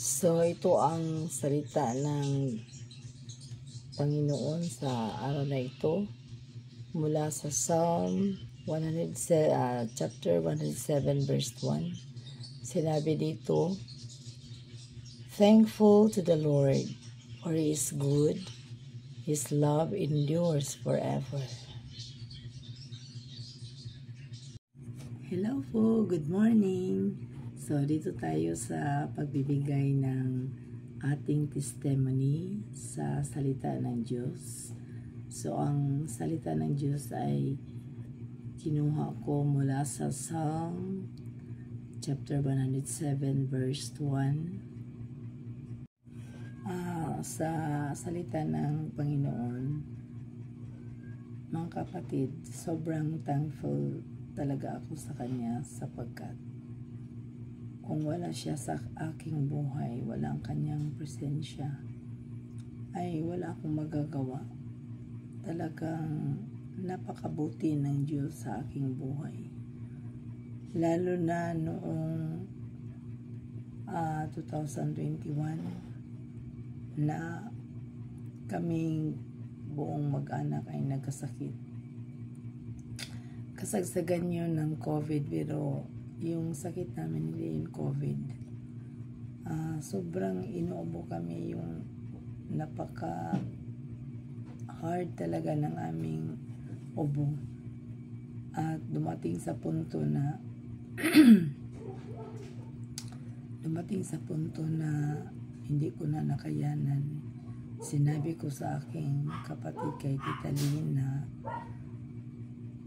So, ito ang salita ng Panginoon sa araw na ito mula sa Psalm chapter 107 verse 1. Sinabi dito, "Thankful to the Lord, for He is good. His love endures forever." Hello po, good morning. So, dito tayo sa pagbibigay ng ating testimony sa salita ng Diyos. So, ang salita ng Diyos ay kinuha ko mula sa Psalm chapter 107 verse 1. Sa salita ng Panginoon, mga kapatid, sobrang thankful talaga ako sa Kanya sapagkat kung wala siya sa aking buhay, wala ang kanyang presensya, ay wala akong magagawa. Talagang napakabuti ng Diyos sa aking buhay. Lalo na noong 2021 na kaming buong mag-anak ay nagkasakit. Kasagsagan yun ng COVID, pero yung sakit namin hindi yung COVID. Sobrang inuubo kami, yung napaka hard talaga ng aming ubo. At dumating sa punto na hindi ko na nakayanan. Sinabi ko sa aking kapatid kay Tita Lynn na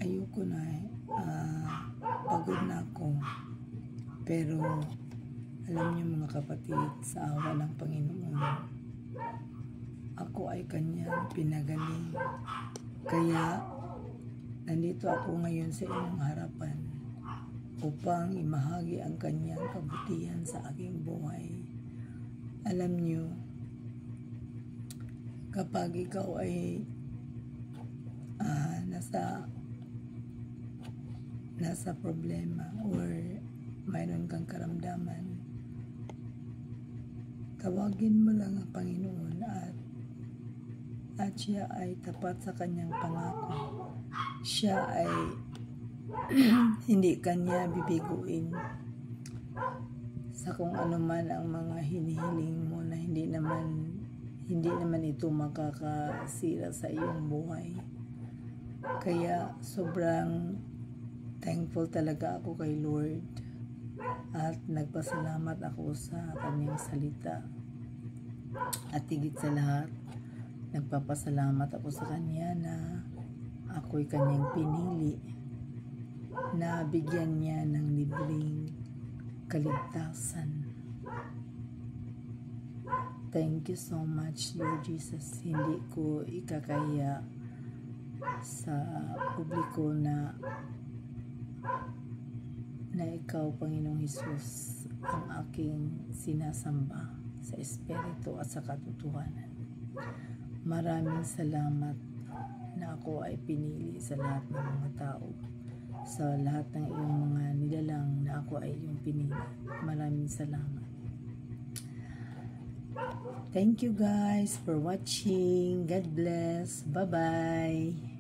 ayoko na pagod na ako. Pero alam niyo mga kapatid, sa awa ng Panginoon, ako ay Kanyang pinagaling. Kaya nandito ako ngayon sa inyong harapan upang imahagi ang Kanyang kabutihan sa aking buhay. Alam niyo, kapag ikaw ay nasa problema or mayroon kang karamdaman, tawagin mo lang ang Panginoon at siya ay tapat sa kanyang pangako. Siya ay hindi kanya bibiguin sa kung ano man ang mga hinihiling mo na hindi naman ito makakasira sa iyong buhay. Kaya sobrang thankful talaga ako kay Lord at nagpasalamat ako sa Kanyang salita. At higit sa lahat, nagpapasalamat ako sa Kanya na ako'y Kanyang pinili, na bigyan niya ng libreng kaligtasan. Thank you so much, Lord Jesus. Hindi ko ikakaya sa publiko na ikaw, Panginoong Hesus, ang aking sinasamba sa espiritu at sa katotohanan. Maraming salamat na ako ay pinili sa lahat ng mga tao, sa lahat ng iyong mga nilalang na ako ay iyong pinili. Maraming salamat. Thank you guys for watching. God bless. Bye-bye.